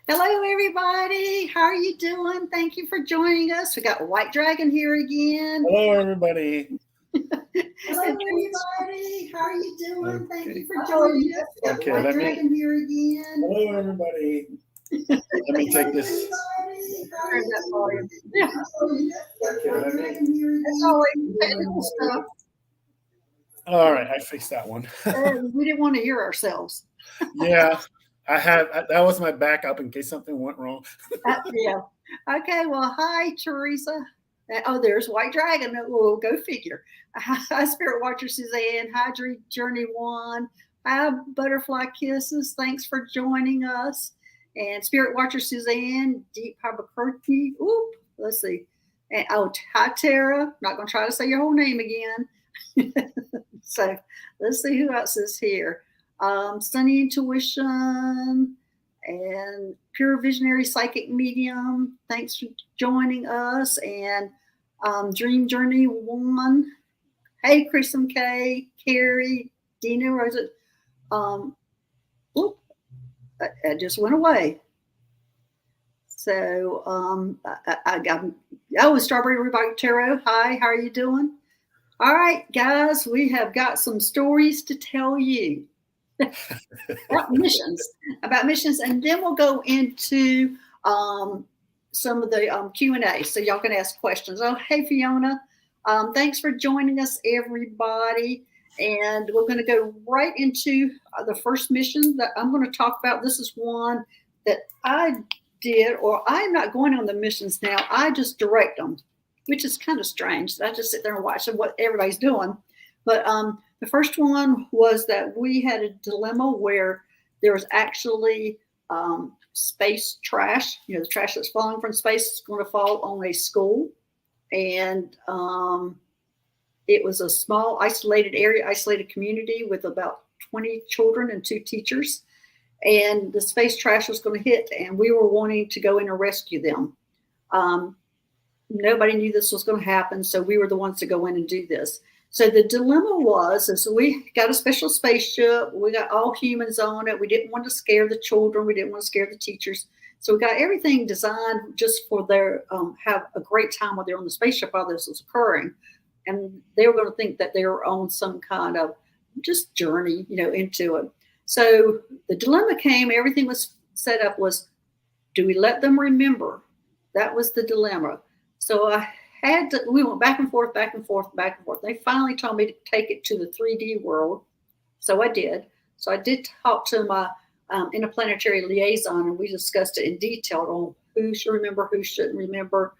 Hello, everybody. How are you doing? Thank you for joining us. We got White Dragon here again. Hello, everybody. Hello, everybody. How are you doing? Thank you for Okay. joining us. We got Okay, White let me. Dragon here again. Hello, everybody. Let me take this. Turn that volume. Yeah. Okay, let me. That's always technical stuff. All right, I fixed that one. We didn't want to hear ourselves. Yeah, that was my backup in case something went wrong. Yeah. Okay. Well, hi, Teresa. Oh, there's White Dragon. We'll go figure. Hi, Spirit Watcher Suzanne. Hi, Journey One. Hi, Butterfly Kisses. Thanks for joining us. And Spirit Watcher Suzanne, Deep Albuquerque. Oop, let's see. And, oh, hi, Tara. Not going to try to say your whole name again. So let's see who else is here. Sunny Intuition and Pure Visionary Psychic Medium. Thanks for joining us. And Dream Journey One. Hey, Kristen K, Carrie, Dina, Rosa. Oop, I just went away. So I got Strawberry Rebite Tarot. Hi, how are you doing? All right, guys, we have got some stories to tell you about missions, and then we'll go into some of the Q&A, so y'all can ask questions. Oh, hey, Fiona. Thanks for joining us, everybody. And we're going to go right into the first mission that I'm going to talk about. This is one that I did, or I'm not going on the missions now. I just direct them, which is kind of strange. I just sit there and watch what everybody's doing. But the first one was that we had a dilemma where there was actually space trash. You know, the trash that's falling from space is going to fall on a school. And it was a small, isolated area, isolated community with about 20 children and 2 teachers. And the space trash was going to hit, and we were wanting to go in and rescue them. Nobody knew this was going to happen, so we were the ones to go in and do this. So the dilemma was, is we got a special spaceship. We got all humans on it. We didn't want to scare the children. We didn't want to scare the teachers. So we got everything designed just for their have a great time while they're on the spaceship while this was occurring. And they were going to think that they were on some kind of just journey, into it. So the dilemma came. Everything was set up was, do we let them remember? That was the dilemma. So we went back and forth, back and forth, back and forth. They finally told me to take it to the 3D world. So I did. So I did talk to my interplanetary liaison, and we discussed it in detail on who should remember, who shouldn't remember.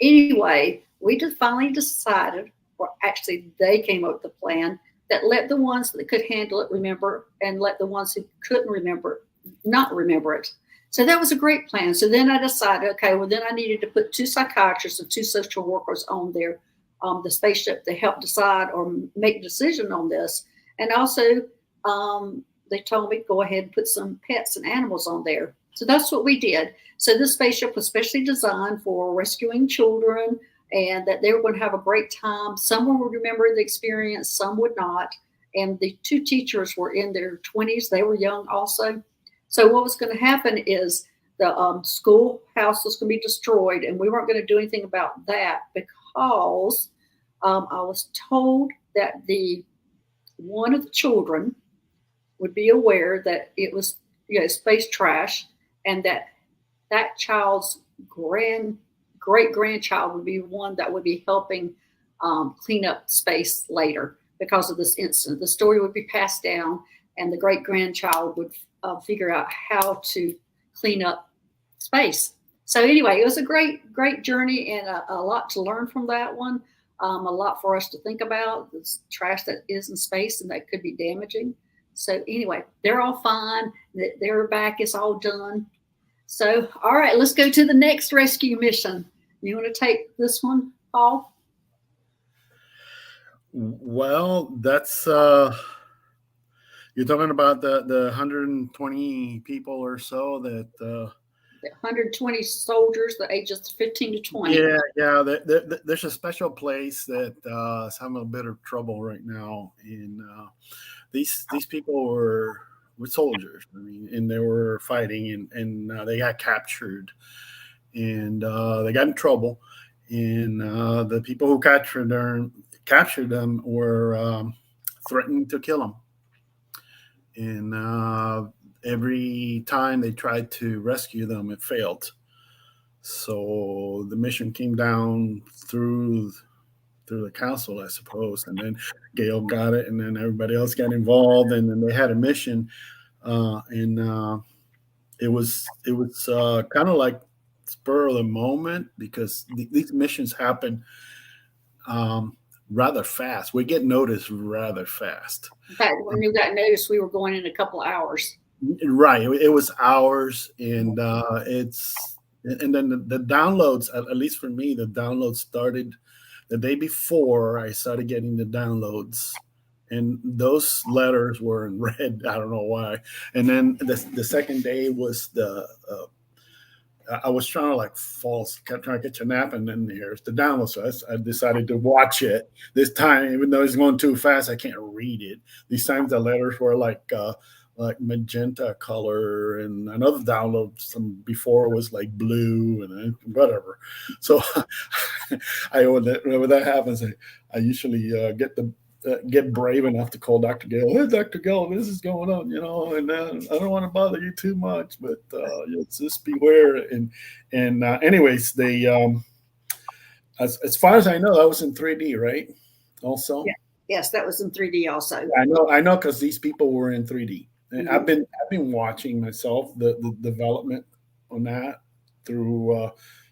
Anyway, we just finally decided, or actually they came up with the plan, that let the ones that could handle it remember, and let the ones who couldn't remember not remember it. So that was a great plan. So then I decided, okay, well, then I needed to put 2 psychiatrists and 2 social workers on there, the spaceship, to help decide or make a decision on this. And also, they told me go ahead and put some pets and animals on there. So that's what we did. So this spaceship was specially designed for rescuing children, and that they were going to have a great time. Some would remember the experience, some would not. And the 2 teachers were in their 20s. They were young also. So what was going to happen is the schoolhouse was going to be destroyed, and we weren't going to do anything about that because I was told that one of the children would be aware that it was space trash, and that child's great grandchild would be one that would be helping clean up space later because of this incident. The story would be passed down, and the great grandchild would figure out how to clean up space. So anyway, it was a great journey, and a lot to learn from that one. A lot for us to think about, this trash that is in space and that could be damaging. So anyway, they're all fine. Their back is all done. So, all right, let's go to the next rescue mission. You want to take this one, Paul? Well, that's you're talking about the 120 people or so that 120 soldiers, the ages 15 to 20. Yeah. There's a special place that is having a bit of trouble right now. And these people were soldiers. I mean, and they were fighting, and they got captured, and they got in trouble, and the people who captured them were threatening to kill them, and every time they tried to rescue them, it failed. So the mission came down through the council, I suppose, and then Gail got it, and then everybody else got involved, and then they had a mission, and it was kind of like spur of the moment because these missions happen rather fast. We get noticed rather fast. In fact, when you got noticed, we were going in a couple of hours. Right, it was hours, and and then the downloads. At least for me, the downloads started the day before I started getting the downloads, and those letters were in red. I don't know why. And then the second day was I was trying to like kept trying to catch a nap, and then here's the download. So I decided to watch it this time, even though it's going too fast. I can't read it. These times the letters were like magenta color, and another download some before was like blue and whatever. So when that happens, I usually get brave enough to call Dr. Gail. Hey, Dr. Gail, this is going on, and I don't want to bother you too much, but just beware. And anyways, they as far as I know, that was in 3D, right? Also, yeah. Yes, that was in 3D also. I know, because these people were in 3D. And I've been watching myself the development on that through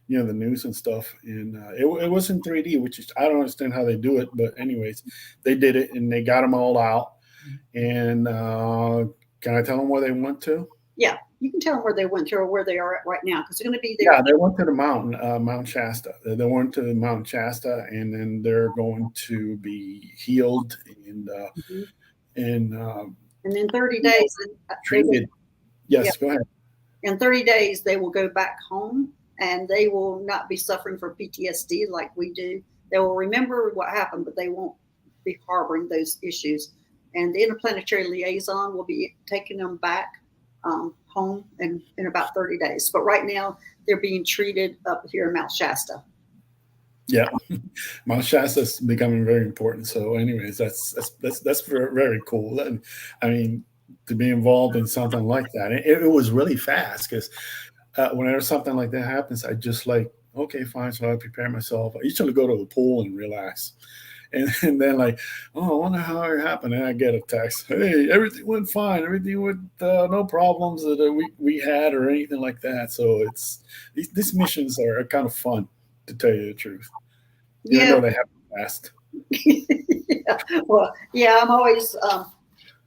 the news and stuff, and it was in 3D, which is I don't understand how they do it, but anyways, they did it and they got them all out. And can I tell them where they went to? Yeah, you can tell them where they went to or where they are at right now because they're going to be there. Yeah, they went to the mountain, Mount Shasta. They went to Mount Shasta, and then they're going to be healed and then 30 days treated. Yes, go ahead. In 30 days, they will go back home, and they will not be suffering from PTSD like we do. They will remember what happened, but they won't be harboring those issues. And the interplanetary liaison will be taking them back home in about 30 days. But right now, they're being treated up here in Mount Shasta. Yeah, Mount Shasta is becoming very important. So, anyways, that's very, very cool. And I mean, to be involved in something like that, it was really fast because whenever something like that happens, I just like, okay, fine. So I prepare myself. I usually go to the pool and relax, and then like, oh, I wonder how it happened. And I get a text, hey, everything went fine. Everything went no problems that we had or anything like that. So it's these missions are kind of fun, to tell you the truth. Yeah, even though they happen fast. Yeah. Well, yeah, I'm always.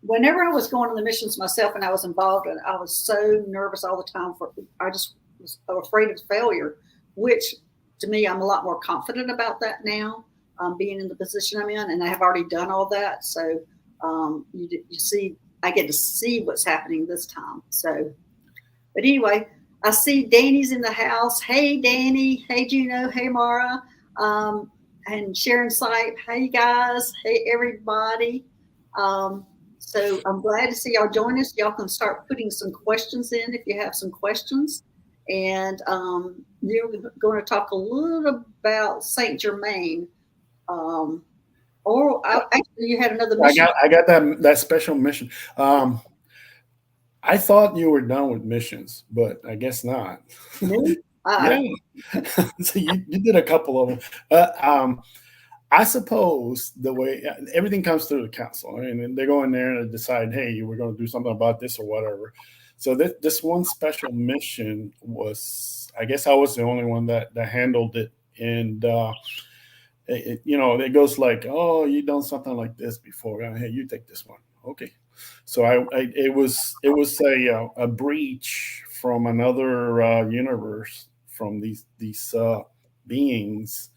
Whenever I was going on the missions myself and I was involved, and I was so nervous all the time. I just was afraid of failure, which to me, I'm a lot more confident about that now, being in the position I'm in, and I have already done all that. So you see, I get to see what's happening this time. So, but anyway, I see Danny's in the house. Hey, Danny. Hey, Juno. Hey, Mara. And Sharon Sipe. Hey, guys. Hey, everybody. So I'm glad to see y'all join us. Y'all can start putting some questions in if you have some questions. And you're going to talk a little about Saint Germain. Actually, you had another mission. I got that special mission. I thought you were done with missions, but I guess not. Yeah. So you did a couple of them. I suppose the way everything comes through the council, and they go in there and decide, hey, we're going to do something about this or whatever. So this one special mission was, I guess I was the only one that handled it. And, it goes like, oh, you've done something like this before. Hey, you take this one. Okay. So it was a breach from another universe, from these beings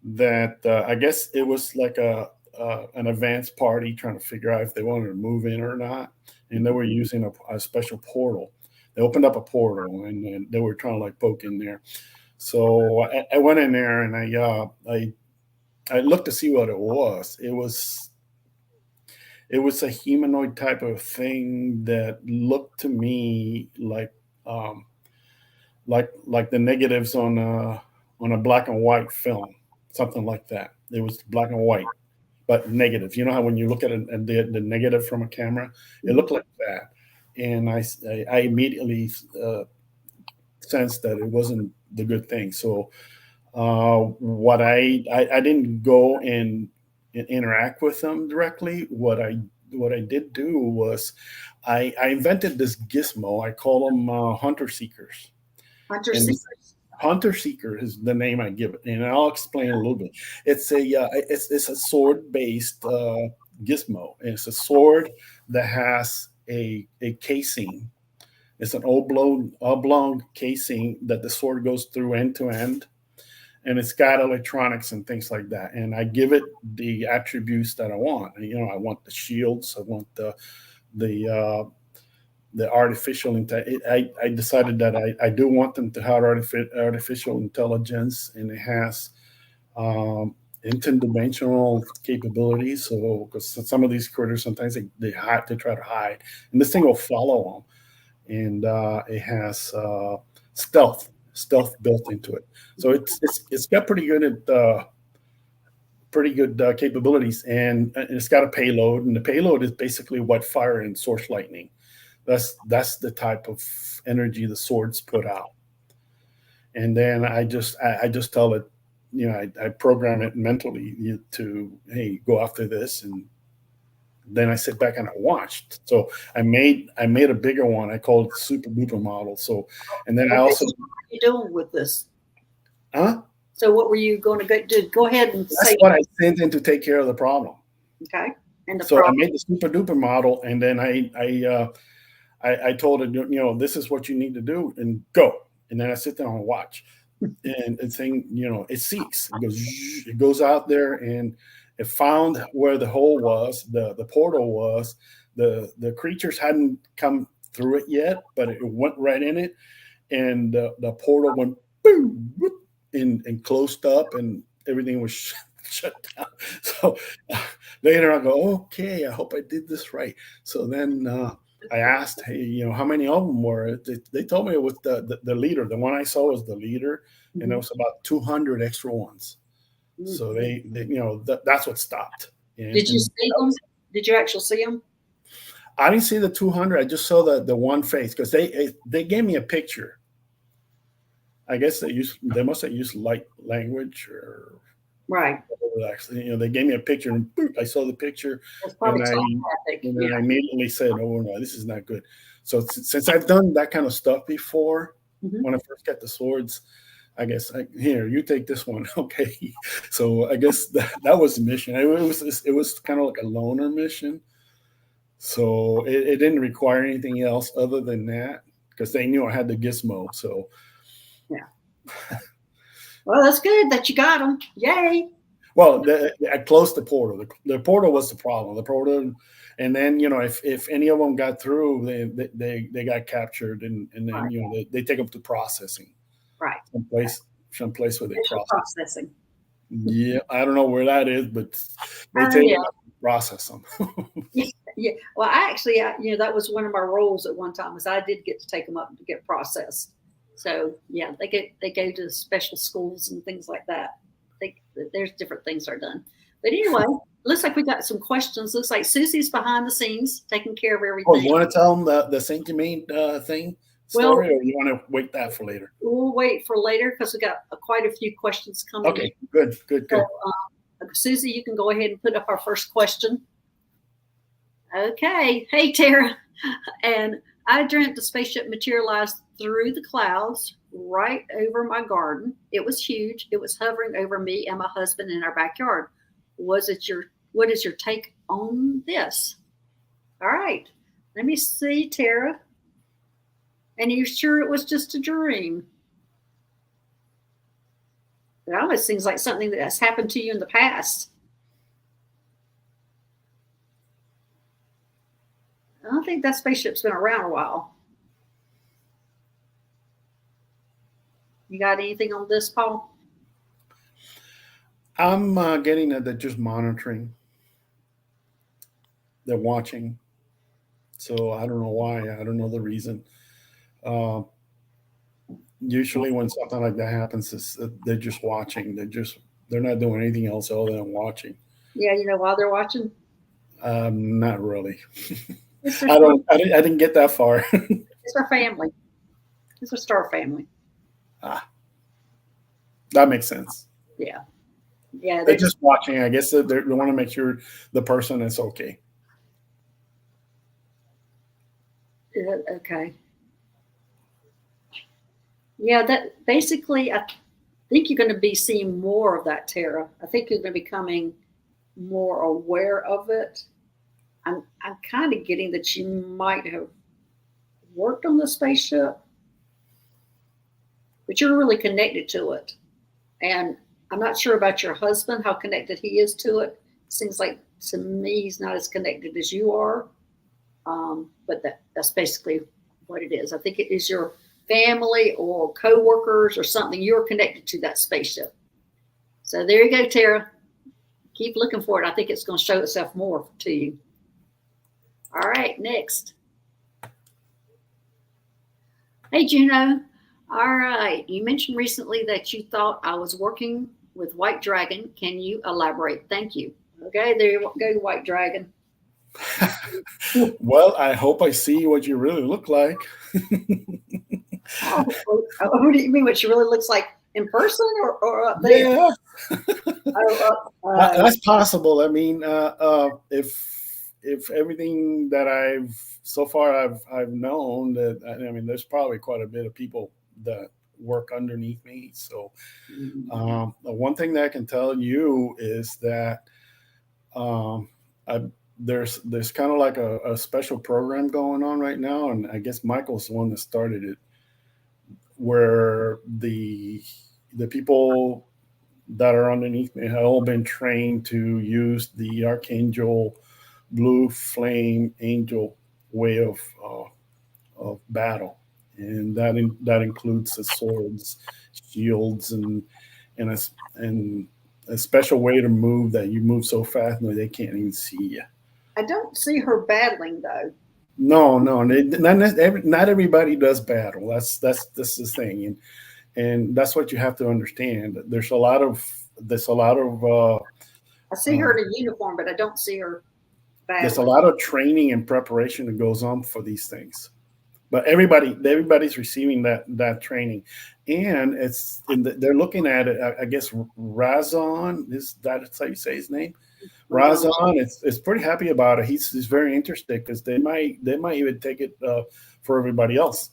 that I guess it was like an advanced party trying to figure out if they wanted to move in or not, and they were using a special portal. They opened up a portal and they were trying to like poke in there. So I went in there and I looked to see what it was. It It was a humanoid type of thing that looked to me um, like the negatives on a black and white film, something like that. It was black and white, but negative. You know how when you look at the negative from a camera, it Mhm. looked like that. And I immediately sensed that it wasn't the good thing. So what I didn't go and interact with them directly. What I did do was I invented this gizmo. I call them hunter seekers, Hunter and seekers. hunter seeker is the name I give it, and I'll explain a little bit. It's a sword based gizmo. And it's a sword that has a casing. It's an oblong casing that the sword goes through end to end, and it's got electronics and things like that. And I give it the attributes that I want. I want the shields. I want the uh, the artificial intelligence. I decided that I do want them to have artificial intelligence, and it has um, interdimensional capabilities. So, because some of these critters sometimes they hide, they try to hide, and this thing will follow them, and it has stealth built into it. So it's got pretty good capabilities, and it's got a payload, and the payload is basically what fire and source lightning. That's the type of energy the swords put out. And then I just tell it, I program it mentally to, hey, go after this, and then I sit back and I watched. So I made a bigger one. I called it super duper model. So, and then I Okay, also, so what are you doing with this? huh? So what were you going to go do? Go ahead and That's say, what I sent in to take care of the problem. okay. And the So I problem. made the super duper model, and then I told it, this is what you need to do, and go. And then I sit down and watch, and the thing, it seeks. It goes out there, and it found where the hole was, the portal was. The creatures hadn't come through it yet, but it went right in it, and the portal went boom, whoop, and closed up, and everything was shut down. So later I go, okay, I hope I did this right. So then I asked, hey, how many of them were? They told me it was the leader. The one I saw was the leader, and there Mhm. was about 200 extra ones. Mm. So that's what stopped. And, Did you and see them? Did you actually see them? I didn't see the 200. I just saw the one face, because they gave me a picture. I guess they must have used light language, or Right. actually, they gave me a picture, and boop, I saw the picture, It's and probably I telepathic. and Yeah. then I immediately said, "Oh no, this is not good." So since I've done that kind of stuff before, Mhm. when I first got the swords, I guess here, you take this one, okay? So I guess that was the mission. It was kind of like a loner mission, so it didn't require anything else other than that, because they knew I had the gizmo. So Yeah. Well, that's good that you got them. Yay. well, I closed the portal. The portal was the problem. The portal, and then if any of them got through, they got captured, and then Right. they take them to processing, Right. someplace where they Special process. processing. Yeah, I don't know where that is, but they Oh take yeah. them to process them. Yeah. Yeah. Well, that was one of my roles at one time. Was I did get to take them up to get processed. So yeah, they go to special schools and things like that. They, there's different things are done. But anyway, looks like we got some questions. Looks like Susie's behind the scenes taking care of Oh, you everything. want to tell them the Saint Germain thing Well, story, or you want to wait that for later? we'll wait for later because we got quite a few questions coming in. Okay, good, good, So, good. Susie, you can go ahead and put up our first question. Okay. Hey, Tara. And I dreamt the spaceship materialized through the clouds right over my garden. It was huge. It was hovering over me and my husband in our backyard. What is your take on this? All right. Let me see, Tara. And you sure it was just a dream? It almost seems like something that has happened to you in the past. I don't think that spaceship's been around a while. You got anything on this, Paul? I'm getting that they're just monitoring. They're watching. So I don't know why. I don't know the reason. Uh, Usually when something like that happens, they're just watching. They're not doing anything else other than watching. Yeah, while they're watching, Not really. it's their I don't. I didn't get that far. it's their family. It's a star family. Ah, that makes sense. Yeah, yeah. They're just watching. I guess they want to make sure the person is okay. Okay. Yeah, that basically, I think you're going to be seeing more of that, Tara. I think you're going to be becoming more aware of it. I'm kind of getting that you might have worked on the spaceship, but you're really connected to it. And I'm not sure about your husband, how connected he is to it. Seems like to me he's not as connected as you are. But that's basically what it is. I think it is your family or coworkers or something. You're connected to that spaceship. So there you go, Tara. Keep looking for it. I think it's going to show itself more to you. All right, next. Hey, Juno. All right. You mentioned recently that you thought I was working with White Dragon. Can you elaborate? Thank you. Okay, there you go, White Dragon. Well, I hope I see what you really look like. Oh, what do you mean? What she really looks like in person or up there? Yeah, Oh, that's possible. I mean, if everything that I've known that I mean, there's probably quite a bit of people that work underneath me. So the one thing that I can tell you is that I, there's kind of like a special program going on right now, and I guess Michael's the one that started it, where the people that are underneath me have all been trained to use the Archangel Blue Flame Angel way of battle, and that includes the swords, shields, and and a special way to move that you move so fast that they can't even see you. I don't see her battling though. No, not everybody does battle. That's the thing, and that's what you have to understand. There's a lot of I see her in a uniform, but I don't see her there's a battling. lot of training and preparation that goes on for these things. But everybody's receiving that training, and they're looking at it. I guess Razon is that's how you say his name. Razon is pretty happy about it. He's very interested because they might even take it for everybody else.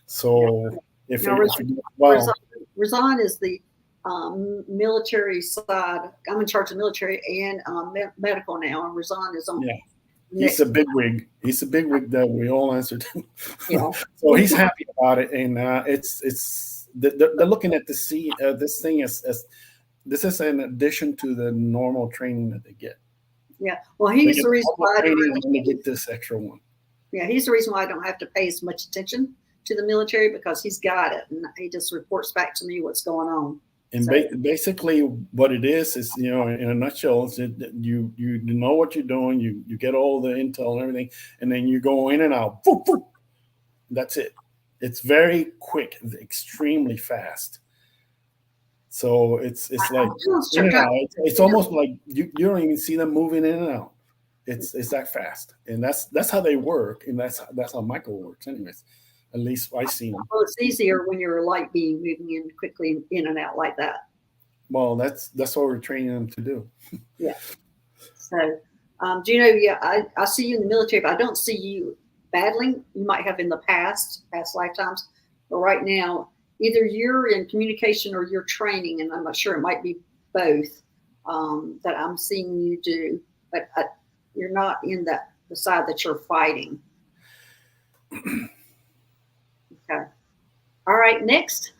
So if Now, it, wow, Razan is the military side. I'm in charge of military and medical now, and Razan is on. yeah, Next. he's a big wig. He's a big wig that we all answer to. Yeah. So he's happy about it, and they're looking at this thing as this is in addition to the normal training that they get. Yeah. Well, he's the reason why I don't they get this extra one. Yeah, he's the reason why I don't have to pay as much attention to the military because he's got it and he just reports back to me what's going on. And basically, what it is in a nutshell, is that you know what you're doing. You get all the intel and everything, and then you go in and out. Boop, boop. That's it. It's very quick, extremely fast. So it's like it's almost like you don't even see them moving in and out. It's that fast, and that's how they work, and that's how Michael works. Anyways, at least I see him. Well, it's easier when you're a light being moving in quickly in and out like that. Well, that's what we're training them to do. Yeah. So, Juno, yeah, I see you in the military, but I don't see you battling. You might have in the past lifetimes, but right now, either you're in communication or you're training, and I'm not sure, it might be both that I'm seeing you do, but you're not in the side that you're fighting. Okay. All right, next.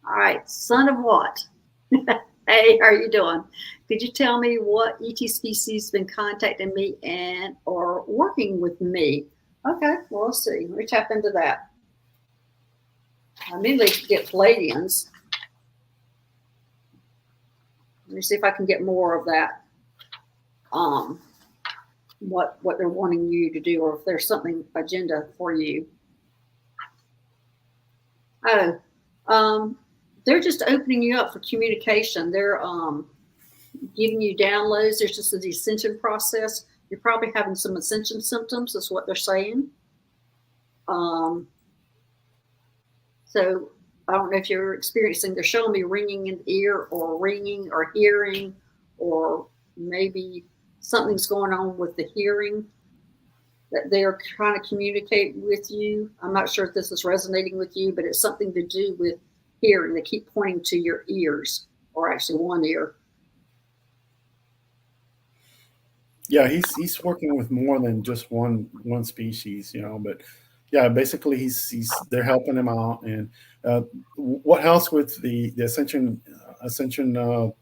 All right, son of what? Hey, how are you doing? Could you tell me what ET species has been contacting me and or working with me? Okay, well, let's see. Let me tap into that. I immediately get Palladians. Let me see if I can get more of that. what they're wanting you to do, or if there's something agenda for you. Oh, they're just opening you up for communication. They're giving you downloads. There's just a descension process. You're probably having some ascension symptoms, is what they're saying. So I don't know if you're experiencing, they're showing me ringing in the ear or ringing or hearing, or maybe something's going on with the hearing that they're trying to communicate with you. I'm not sure if this is resonating with you, but it's something to do with hearing. They keep pointing to your ears, or actually one ear. Yeah, he's working with more than just one species, but yeah, basically they're helping him out. And what helps with the ascension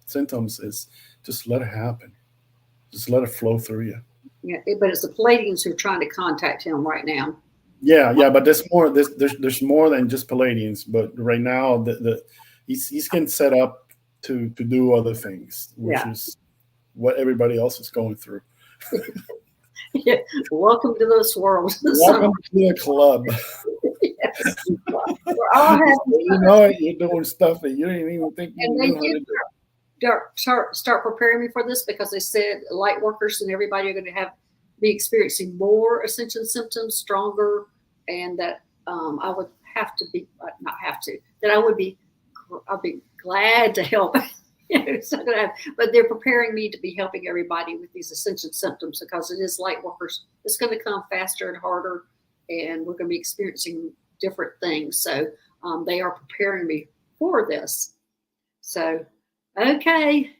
symptoms is just let it happen, just let it flow through you. Yeah, but it's the Palladians who are trying to contact him right now. Yeah, but there's more. There's more than just Palladians. But right now, he's getting set up to do other things, which is what everybody else is going through. Yeah. Welcome to this world. Welcome to the club. Yes. We're all having you're doing stuff that you didn't even think you knew how to do. Start preparing me for this, because they said light workers and everybody are going to be experiencing more ascension symptoms, stronger, and that I would have to be not have to that I'll be glad to help. It's not gonna happen, but they're preparing me to be helping everybody with these ascension symptoms, because it is light workers. It's going to come faster and harder, and we're going to be experiencing different things. So they are preparing me for this. So, okay.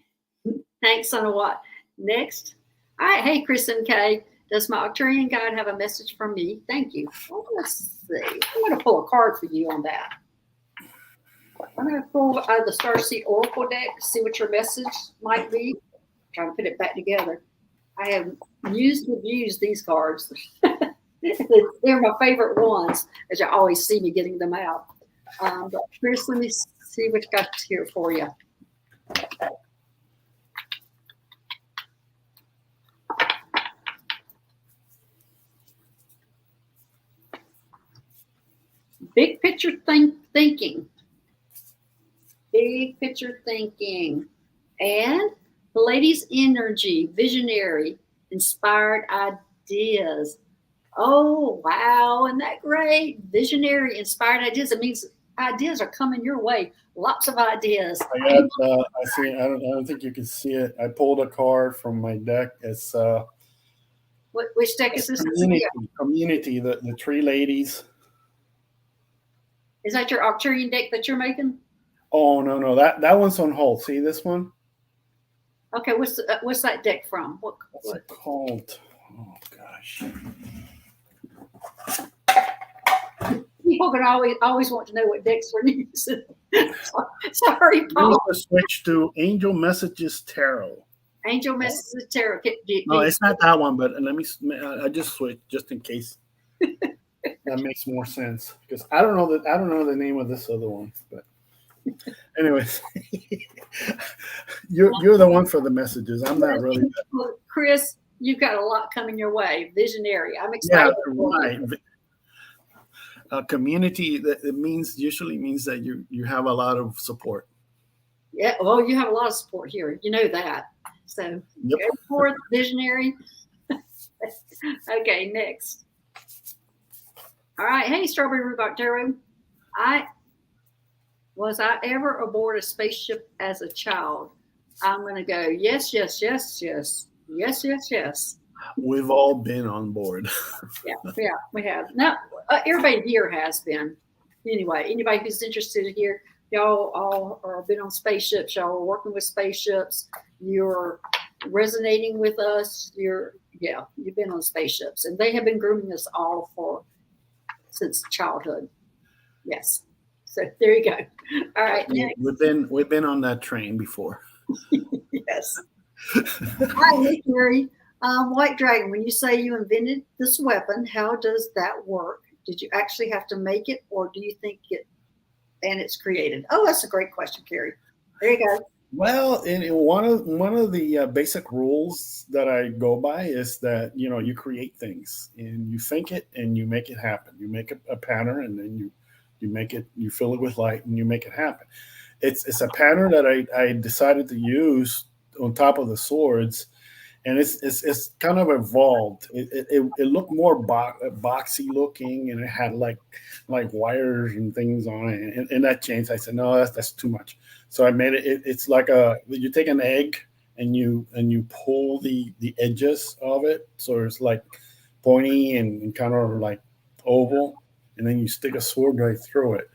Thanks, son of what? Next. All right. Hey, Chris and Kay. Does my Arcturian guide have a message from me? Thank you. Well, let's see. I'm going to pull a card for you on that. I'm going to pull out of the Starseed Oracle deck to see what your message might be. I'm trying to put it back together. I have used these cards. They're my favorite ones, as you always see me getting them out. But Chris, let me see what got here for you. Big picture thinking. Big picture thinking. And the lady's energy, visionary, inspired ideas. Oh, wow. Isn't that great? Visionary, inspired ideas. It means ideas are coming your way. Lots of ideas. I see. I don't think you can see it. I pulled a card from my deck. It's which deck is this? Community. The three ladies. Is that your Arcturian deck that you're making? Oh no, that one's on hold. See this one? Okay, what's that deck from? What's it called? Oh gosh. People can always want to know what decks we're using. Sorry, Paul. I'm going to switch to Angel Messages Tarot. Angel Messages Tarot. No, it's not that one, but I just switched just in case. That makes more sense, because I don't know the name of this other one, but anyways, you're the one for the messages. I'm not really. Chris, you've got a lot coming your way. Visionary. I'm excited. Yeah, right. Community. That usually means that you have a lot of support. Yeah. Well, you have a lot of support here. You know that. So, yep. Fourth visionary. Okay, next. All right. Hey, Strawberry Rhubarb Tarot. Was I ever aboard a spaceship as a child? I'm going to go yes, yes, yes, yes, yes, yes, yes. We've all been on board. Yeah, we have. Now, everybody here has been. Anyway, anybody who's interested here, y'all all are been on spaceships. Y'all are working with spaceships. You're resonating with us. You've been on spaceships, and they have been grooming us all since childhood. Yes. So there you go. All right. Next. We've been on that train before. Yes. Hi, Nick Mary. White Dragon, when you say you invented this weapon, how does that work? Did you actually have to make it, or do you think it's created? Oh, that's a great question, Carrie. There you go. Well, one of the basic rules that I go by is that you create things and you think it and you make it happen. You make a pattern and then you make it, you fill it with light and you make it happen. It's a pattern that I decided to use on top of the swords, and it's kind of evolved. It looked more boxy looking, and it had like wires and things on it, and that changed. I said no, that's too much. So I made it's like you take an egg and you pull the edges of it, so it's like pointy and kind of like oval, and then you stick a sword right through it.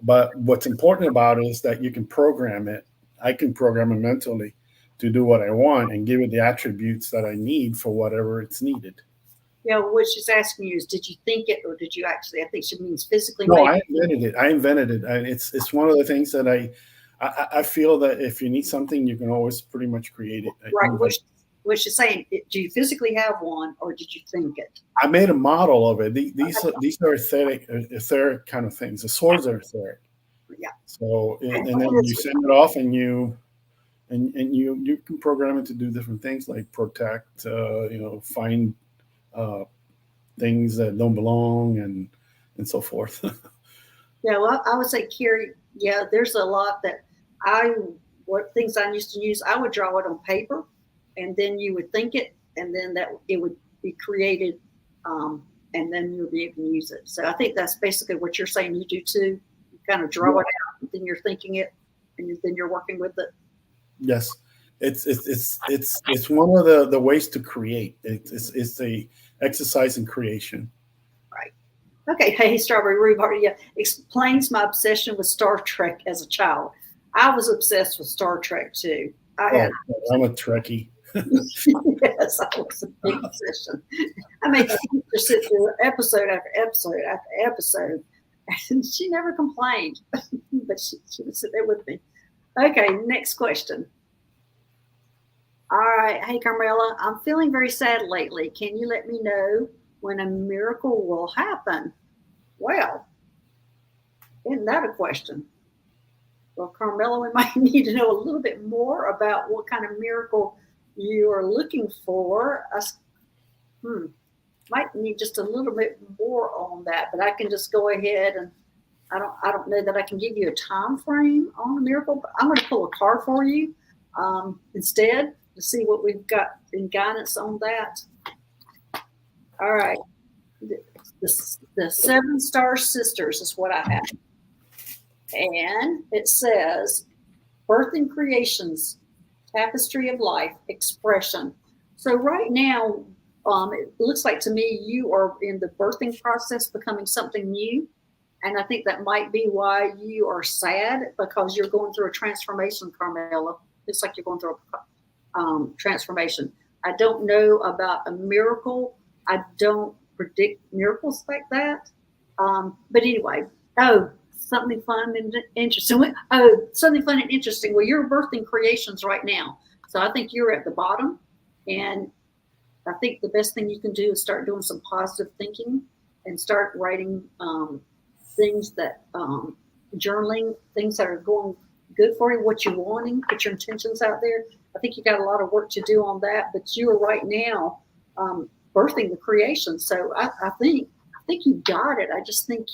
But what's important about it is that you can program it. I can program it mentally to do what I want and give it the attributes that I need for whatever it's needed. What she's asking you is, did you think it or did you actually? I think she means physically No, make I it. invented it. I invented it. And it's one of the things that I feel that if you need something, you can always pretty much create it. Right. What she's saying, do you physically have one or did you think it? I made a model of it. These are etheric kind of things. The swords are etheric. Yeah. So And and then you send it off, and you can program it to do different things like protect, find uh, things that don't belong, and so forth. Yeah, well, I would say, Carrie, yeah, there's a lot that I, what things I used to use, I would draw it on paper and then you would think it and then that it would be created and then you would be able to use it. So I think that's basically what you're saying you do too. You kind of draw Yeah. it out and then you're thinking it and then you're working with it. Yes, it's one of the ways to create. It's a exercise in creation. Right. Okay. Hey, Strawberry Rhubarb, yeah, explains my obsession with Star Trek as a child. I was obsessed with Star Trek too. I had Oh, I'm a Trekkie. yes, I was a big obsession. I made my sister sit through episode after episode after episode, and she never complained, but she would sit there with me. Okay, next question. All right, hey Carmela, I'm feeling very sad lately. Can you let me know when a miracle will happen? Well, isn't that a question? Well, Carmela, we might need to know a little bit more about what kind of miracle you are looking for. Hmm, might need just a little bit more on that, but I can just go ahead and I don't know that I can give you a time frame on the miracle, but I'm going to pull a card for you instead to see what we've got in guidance on that. All right, the Seven Star Sisters is what I have, and it says Birth and Creations, Tapestry of Life, Expression. So right now, it looks like to me you are in the birthing process, becoming something new. And I think that might be why you are sad because you're going through a transformation, Carmela. It's like you're going through a transformation. I don't know about a miracle. I don't predict miracles like that. But anyway, oh, something fun and interesting. Oh, something fun and interesting. Well, you're birthing creations right now. So I think you're at the bottom. And I think the best thing you can do is start doing some positive thinking and start writing things that journaling, things that are going good for you, what you're wanting, put your intentions out there. I think you got a lot of work to do on that, but you are right now birthing the creation. So I think you got it. I just think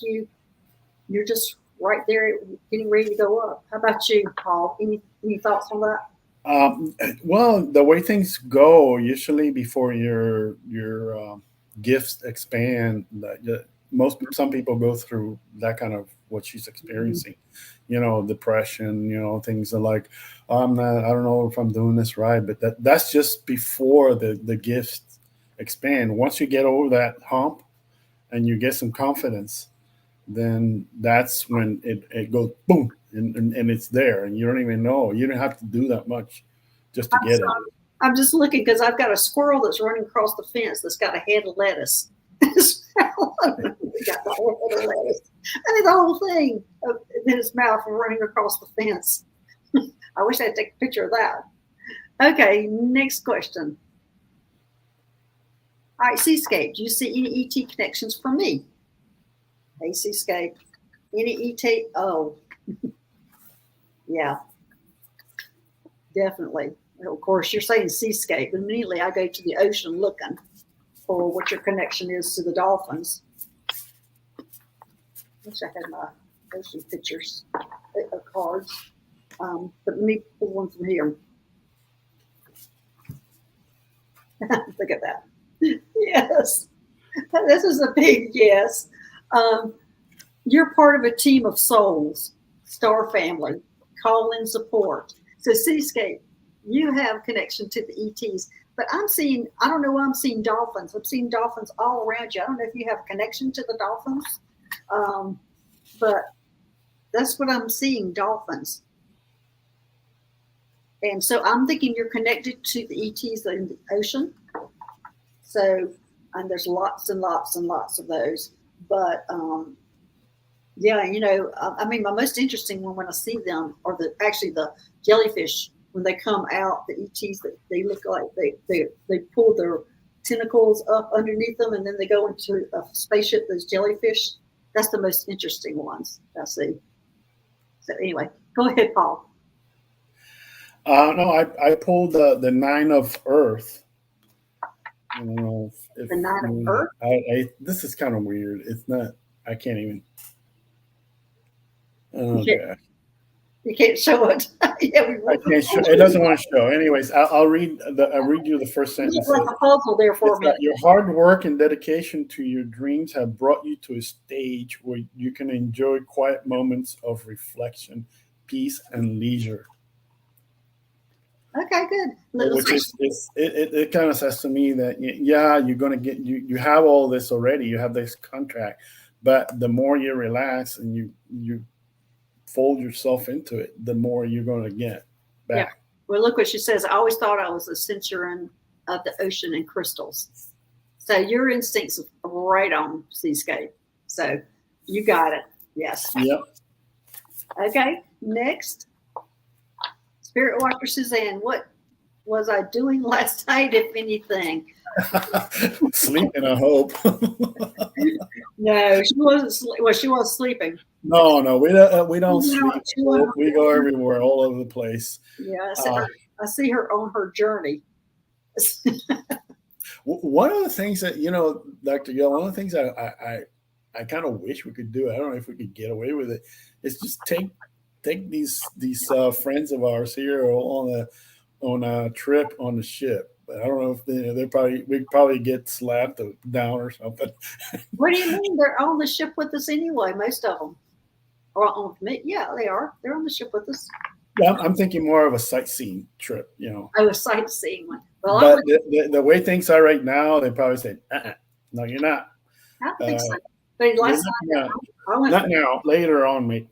you're just right there getting ready to go up. How about you, Paul? Any thoughts on that? Well, the way things go, usually before your gifts expand, some people go through that kind of what she's Mm-hmm. experiencing, depression, things are like, oh, I don't know if I'm doing this right, but that's just before the gifts expand. Once you get over that hump and you get some confidence, then that's when it goes boom, and it's there, and you don't even know. You don't have to do that much just to I'm get it. sorry. I'm just looking because I've got a squirrel that's running across the fence that's got a head of lettuce. We got the whole head of lettuce. I mean, the whole thing in his mouth running across the fence. I wish I'd take a picture of that. Okay, next question. All right, Seascape, do you see any ET connections for me? Hey, Seascape. Any ET? Oh, yeah. definitely. Of course, you're saying seascape. Immediately, I go to the ocean looking for what your connection is to the dolphins. Wish I had my ocean pictures, cards. But let me pull one from here. Look at that. Yes, this is a big yes. Um, you're part of a team of souls, star family, call in support. So seascape, you have connection to the ETs. But I'm seeing, I don't know why I'm seeing dolphins. I'm seeing dolphins all around you. I don't know if you have a connection to the dolphins, but that's what I'm seeing, dolphins. And so I'm thinking you're connected to the ETs in the ocean. So, and there's lots and lots and lots of those. But yeah, I mean, my most interesting one when I see them are the jellyfish when they come out. The ETs, they look like they pull their tentacles up underneath them, and then they go into a spaceship. Those jellyfish. That's the most interesting ones I see. So anyway, go ahead, Paul. No, I pulled the Nine of Earth. I don't know if The Nine of Earth. This is kind of weird. It's not. I can't even. Oh, You can't show it. Yeah, I can't show. It doesn't want to show. Anyways, I'll read you the first sentence. Like a puzzle there for a minute. Your hard work and dedication to your dreams have brought you to a stage where you can enjoy quiet moments of reflection, peace, and leisure. Okay, good. Which is it kind of says to me that yeah, you're gonna get you have all this already. You have this contract, but the more you relax and you fold yourself into it, the more you're going to get back. Yeah. Well, look what she says. I always thought I was a centurion of the ocean and crystals. So your instincts are right on, Seascape. So you got it. Yes. Yep. Okay. Next. Spirit Walker Suzanne, what was I doing last night, if anything? Sleeping, I hope. No, she wasn't. Well, she was sleeping. No, we don't sleep. We go everywhere, all over the place. Yeah, I see her on her journey. One of the things that Dr. Gail, one of the things I kind of wish we could do. I don't know if we could get away with it. Is just take these friends of ours here on a trip on the ship. But I don't know if we'd probably get slapped down or something. What do you mean? They're on the ship with us anyway, most of them. Or on me? Yeah, they are. They're on the ship with us. Yeah, I'm thinking more of a sightseeing trip, Oh, a sightseeing one. Well, but the way things are right now, they probably say, no, you're not. I don't think so. But last night, not now. Later on, maybe.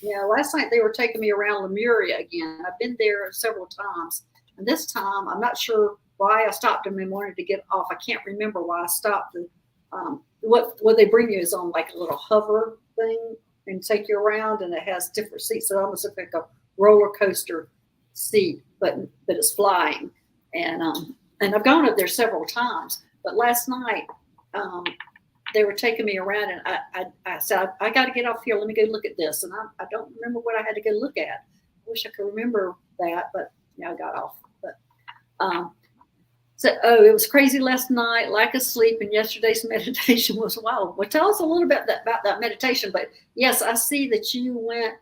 Yeah, last night they were taking me around Lemuria again. I've been there several times. And this time, I'm not sure why I stopped them and wanted to get off. I can't remember why I stopped. What they bring you is on like a little hover thing and take you around, and it has different seats. So almost like a roller coaster seat, but it's flying. And I've gone up there several times. But last night, they were taking me around, and I said, I got to get off here. Let me go look at this. And I don't remember what I had to go look at. I wish I could remember that, but I got off. But it was crazy last night, lack of sleep, and yesterday's meditation was wild. Well, tell us a little bit about that meditation. But yes, I see that you went.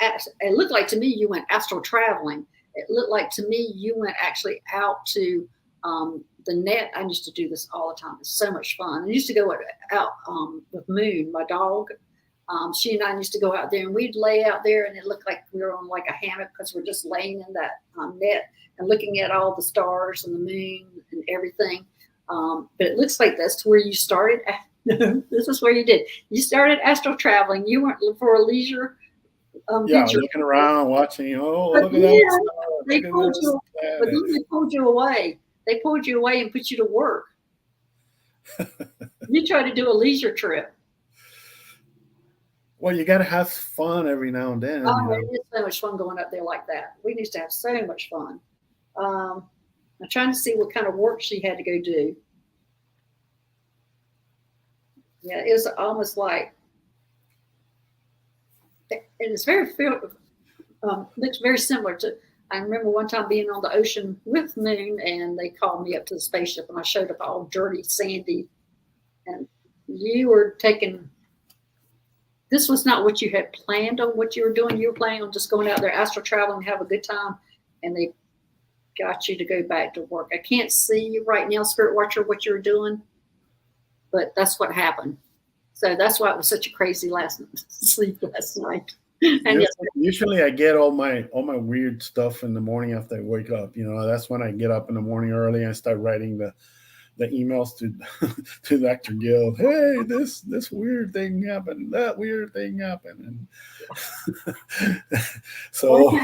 It looked like to me you went astral traveling. It looked like to me you went actually out to the net. I used to do this all the time. It's so much fun. I used to go out with Moon, my dog. She and I used to go out there, and we'd lay out there, and it looked like we were on like a hammock because we're just laying in that net and looking at all the stars and the moon and everything. But it looks like that's where you started. No, this is where you did. You started astral traveling. You weren't for a leisure. Looking around, watching. Oh, but look at that! They pulled you away. They pulled you away and put you to work. You tried to do a leisure trip. Well, you got to have fun every now and then. Oh, it is so much fun going up there like that. We used to have so much fun. I'm trying to see what kind of work she had to go do. Yeah, it was almost like, and it's very Looks very similar to. I remember one time being on the ocean with Moon, and they called me up to the spaceship, and I showed up all dirty, sandy, and you were taking. This was not what you had planned on what you were doing. You were planning on just going out there, astral traveling, have a good time, and they got you to go back to work. I can't see you right now, Spirit Watcher, what you're doing, but that's what happened. So that's why it was such a crazy sleep last night. And usually I get all my weird stuff in the morning after I wake up. That's when I get up in the morning early and start writing the emails to to Dr. Gill. Hey, this weird thing happened. That weird thing happened. And so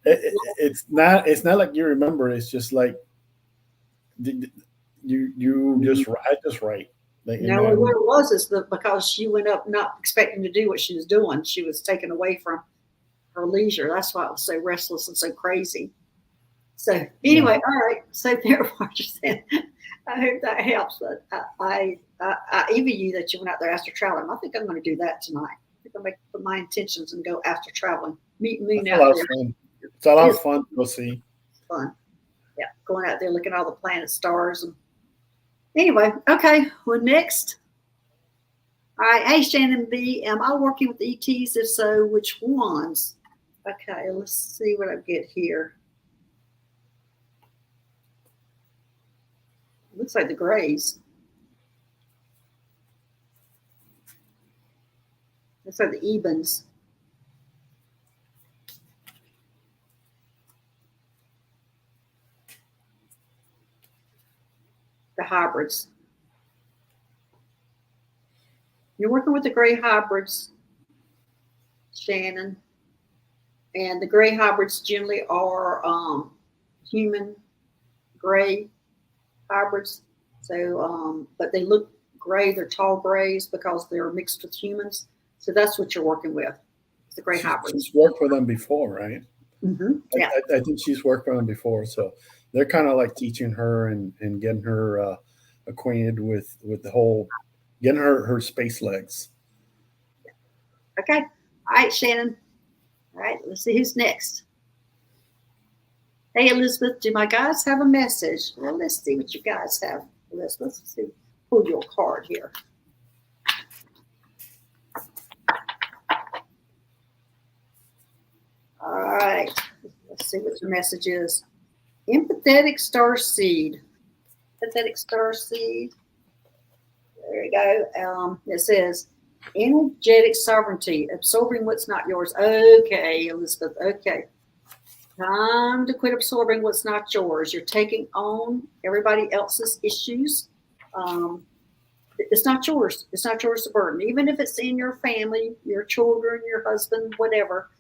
it's not like you remember. It's just like you just write. No, what it was is because she went up not expecting to do what she was doing. She was taken away from her leisure. That's why it was so restless and so crazy. So anyway, all right. So there, Roger said, I hope that helps. But I envy you that you went out there after traveling. I think I'm going to do that tonight. I think I'm going to put my intentions and go after traveling. Meet Moon out there. Fun. It's a lot of fun to go see. It's fun. Yeah, going out there looking at all the planets, stars, and anyway, okay. Well, next. All right. Hey, Shannon B. Am I working with ETs? If so, which ones? Okay, let's see what I get here. Looks like the Greys. Looks like the Ebens. The hybrids. You're working with the gray hybrids, Shannon. And the gray hybrids generally are human gray hybrids. So, but they look gray. They're tall grays because they're mixed with humans. So that's what you're working with. The gray hybrids. She's worked for them before, right? Mm-hmm. Yeah. I think she's worked for them before. So they're kind of like teaching her and getting her acquainted with the whole, getting her space legs. Okay. All right, Shannon. All right, let's see who's next. Hey, Elizabeth, do my guys have a message? Well, let's see what you guys have, Elizabeth. Let's see. Pull your card here. All right. Let's see what your message is. Empathetic star seed. Empathetic star seed. There you go. It says energetic sovereignty, absorbing what's not yours. Okay, Elizabeth. Okay. Time to quit absorbing what's not yours. You're taking on everybody else's issues. It's not yours. It's not yours to burden. Even if it's in your family, your children, your husband, whatever,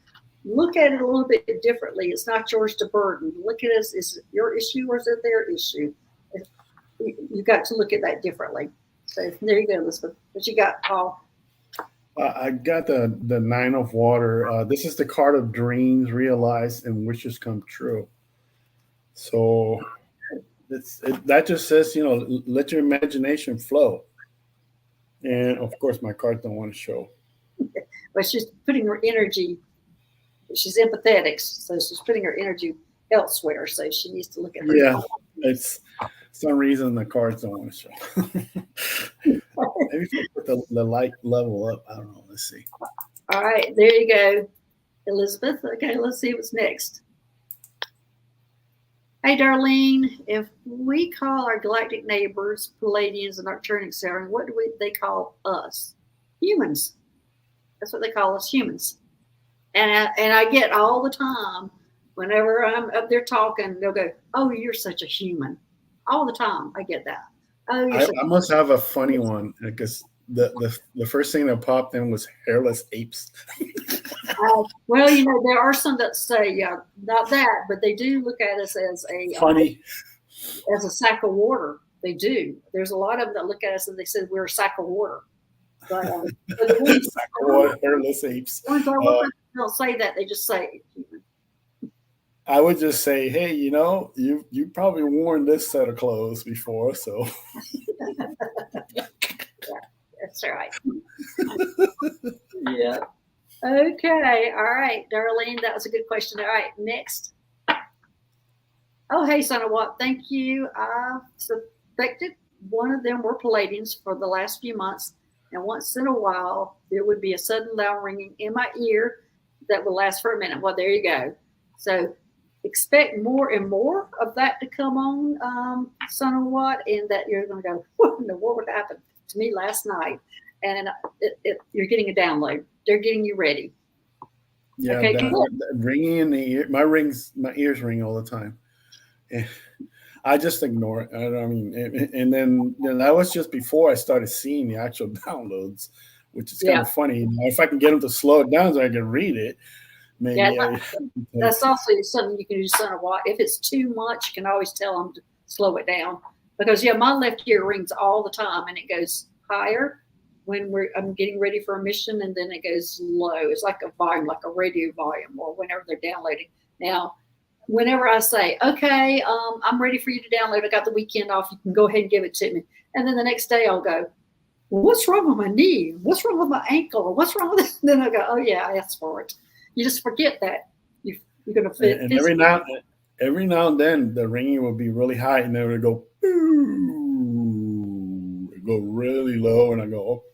look at it a little bit differently. It's not yours to burden. Look at it as, is it your issue or is it their issue? You've got to look at that differently. So there you go, Elizabeth. What you got, Paul? I got the Nine of Water. This is the card of dreams realized and wishes come true. So that just says, let your imagination flow. And of course, my cards don't want to show. But she's putting her energy. She's empathetic, so she's putting her energy elsewhere. So she needs to look at her. Yeah, it's some reason the cards don't want to show. Maybe if you put the light level up, I don't know. Let's see. All right, there you go, Elizabeth. Okay, let's see what's next. Hey, Darlene, if we call our galactic neighbors Palladians and Arcturian, etc., what do they call us? Humans. That's what they call us, humans. And I get all the time, whenever I'm up there talking, they'll go, "Oh, you're such a human." All the time, I get that. Oh, I must have a funny one because the first thing that popped in was hairless apes. Well, there are some that say, yeah, not that, but they do look at us as a funny, as a sack of water. They do. There's a lot of them that look at us and they say we're a sack of water. But the ones, sack of water, hairless apes. Ones I work with don't say that. They just say. I would just say, hey, you probably worn this set of clothes before, so. Yeah, that's right. Yeah. Okay. All right, Darlene, that was a good question. All right, next. Oh, hey, son of what? Thank you. I suspected one of them were Palladians for the last few months, and once in a while there would be a sudden loud ringing in my ear that would last for a minute. Well, there you go. So expect more and more of that to come on, son of what, and that you're going to go, what in the world happened to me last night? And you're getting a download. They're getting you ready. Yeah, Okay, that ringing in the ear. My ears ring all the time. I just ignore it. I mean, and then that was just before I started seeing the actual downloads, which is kind yeah, of funny. If I can get them to slow it down so I can read it, yeah. maybe I. That's also something you can do, son of what. If it's too much, you can always tell them to slow it down. Because yeah, my left ear rings all the time, and it goes higher when I'm getting ready for a mission, and then it goes low. It's like a volume, like a radio volume, or whenever they're downloading. Now, whenever I say, okay, I'm ready for you to download, I got the weekend off, you can go ahead and give it to me. And then the next day I'll go, well, what's wrong with my knee? What's wrong with my ankle? Or what's wrong with it? And then I go, oh yeah, I asked for it. You just forget that you're going to fit. And every now and then the ringing will be really high, and then it would go, it go really low, and I go, oh,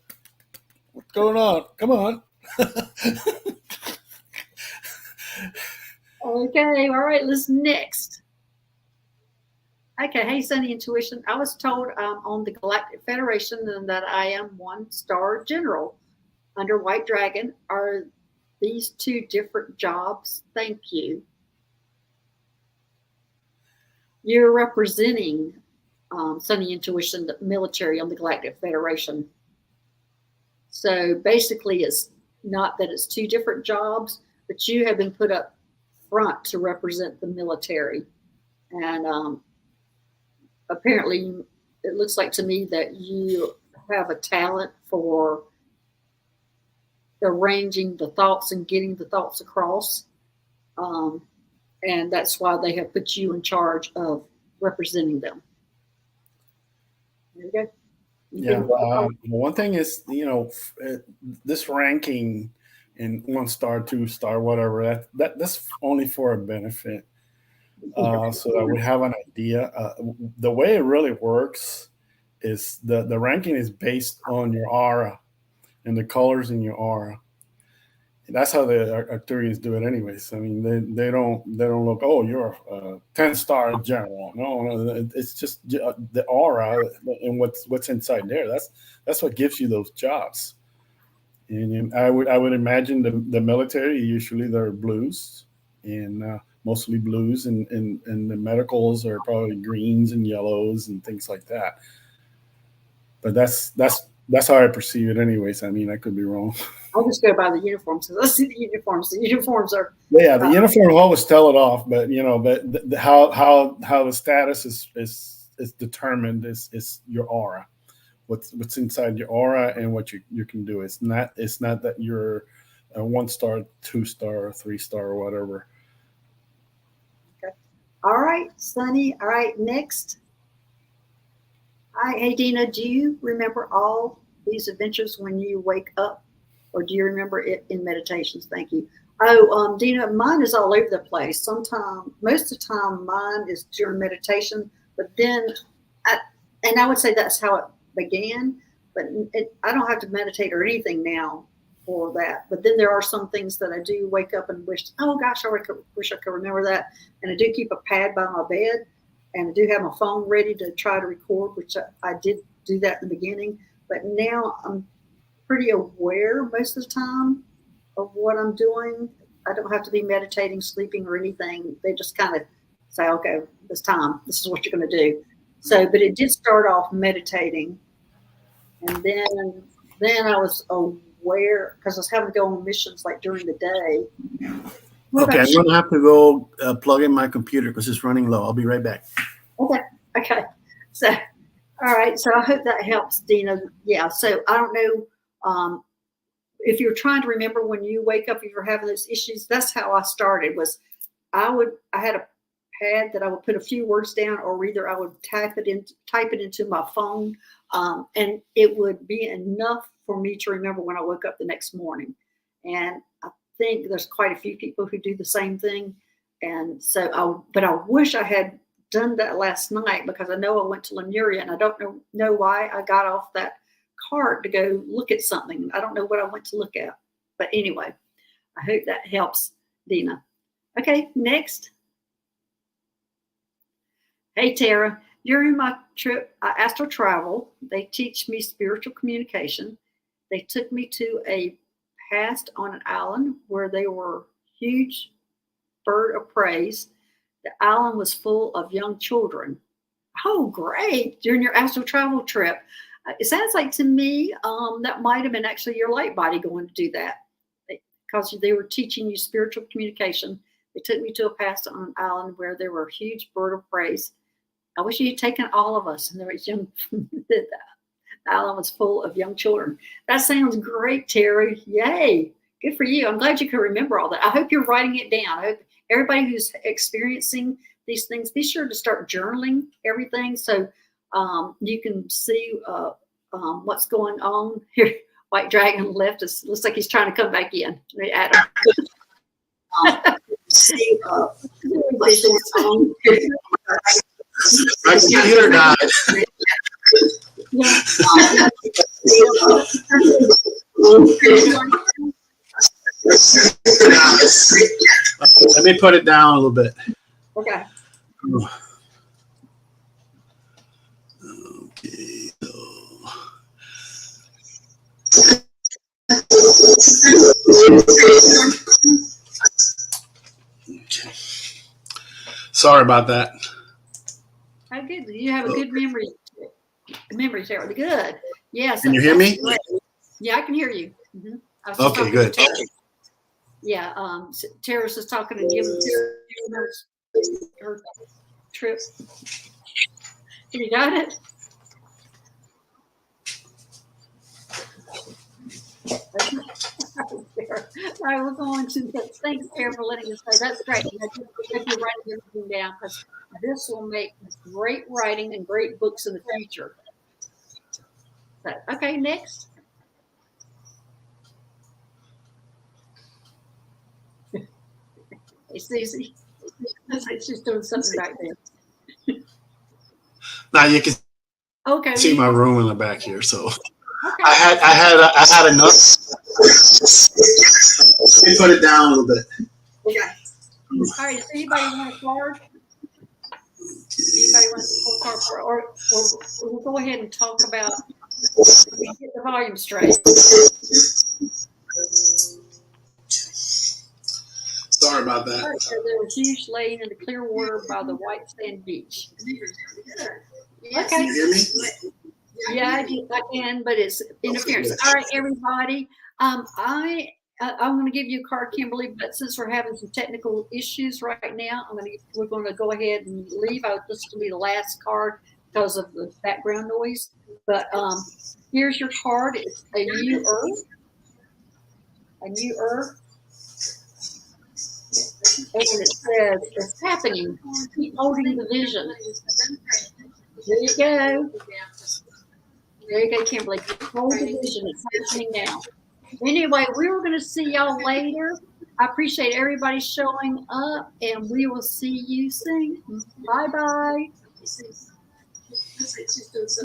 what's going on? Come on. Okay, all right, let's next. Okay, hey, Sunny Intuition. I was told on the Galactic Federation that I am 1-star general under White Dragon. Are these two different jobs? Thank you. You're representing Sunny Intuition, the military on the Galactic Federation. So basically, it's not that it's two different jobs, but you have been put up front to represent the military. And apparently, it looks like to me that you have a talent for arranging the thoughts and getting the thoughts across. And that's why they have put you in charge of representing them. There you go. Yeah. One thing is, this ranking in 1-star, 2-star, whatever, that's only for a benefit. So that we have an idea. The way it really works is the ranking is based on your aura and the colors in your aura. And that's how the Arcturians do it, anyways. I mean, they don't look. Oh, you're a 10-star general. No, it's just the aura and what's inside there. That's what gives you those jobs. And I would imagine the military usually they're blues and mostly blues, and the medicals are probably greens and yellows and things like that. But that's how I perceive it, anyways. I mean, I could be wrong. I'll just go by the uniforms. Let's see the uniforms. The uniforms are the uniform always tell it off, but how the status is determined is your aura, what's inside your aura and what you can do. It's not that you're a 1-star, 2-star, or 3-star or whatever. Okay. All right, Sunny. All right, next. Hi, hey Dina. Do you remember all these adventures when you wake up? Or do you remember it in meditations? Thank you. Oh, Dina, mine is all over the place. Most of the time, mine is during meditation. But then, I would say that's how it began. But I don't have to meditate or anything now for that. But then there are some things that I do wake up and wish, oh gosh, I wish I could remember that. And I do keep a pad by my bed, and I do have my phone ready to try to record, which I did do that in the beginning. But now I'm pretty aware most of the time of what I'm doing. I don't have to be meditating, sleeping, or anything. They just kind of say, okay, it's time. This is what you're going to do. So, but it did start off meditating. And then I was aware because I was having to go on missions like during the day. Okay, I'm going to have to go plug in my computer because it's running low. I'll be right back. Okay. So, all right. So I hope that helps, Dina. Yeah. So I don't know. If you're trying to remember when you wake up, if you're having those issues, that's how I started. I had a pad that I would put a few words down, or either I would type it into my phone, and it would be enough for me to remember when I woke up the next morning. And I think there's quite a few people who do the same thing. And so, but I wish I had done that last night because I know I went to Lemuria and I don't know why I got off that cart to go look at something. I don't know what I went to look at. But anyway, I hope that helps, Dina. Okay, next. Hey, Tara. During my trip, astral travel, they teach me spiritual communication. They took me to a past on an island where they were huge bird of prey. The island was full of young children. Oh, great. During your astral travel trip. It sounds like to me that might have been actually your light body going to do that because they were teaching you spiritual communication. They took me to a past on an island where there were huge bird of prey. I wish you had taken all of us and there was young. The island was full of young children. That sounds great, Terry. Yay. Good for you. I'm glad you could remember all that. I hope you're writing it down. I hope everybody who's experiencing these things, be sure to start journaling everything so you can see what's going on here. White Dragon left us. Looks like he's trying to come back in. Adam. See what's going on here. My computer died. Let me put it down a little bit. Okay. Okay. Okay. Sorry about that. How good. You have a good memory. Memory, Sarah. Good. Yes. Can you hear me? Great. Yeah, I can hear you. Mm-hmm. Okay, good. Yeah. Tara's just talking and giving her trip. You got it? All right, we're going to thanks, Tara, for letting us say that's great. You're writing everything down because this will make great writing and great books in the future. So, okay, next. Hey, Susie. She's doing something back there. Now you can see my room in the back here. So I had enough. Let me put it down a little bit. Okay. All right. Does anybody want a card? Anybody want a card or we'll go ahead and talk about get the volume straight. Sorry about that. Right, so there was huge laying in the clear water by the white sand beach. Okay. Can you hear me? Yeah, I can, but it's interference. All right, everybody. I'm going to give you a card, Kimberly, but since we're having some technical issues right now, we're going to go ahead and leave. This will be the last card because of the background noise. But here's your card. It's a new earth. A new earth. And it says, it's happening. Keep holding the vision. There you go. There you go, Kimberly. Hold the vision. It's happening now. Anyway, we were going to see y'all later. I appreciate everybody showing up, and we will see you soon. Bye-bye.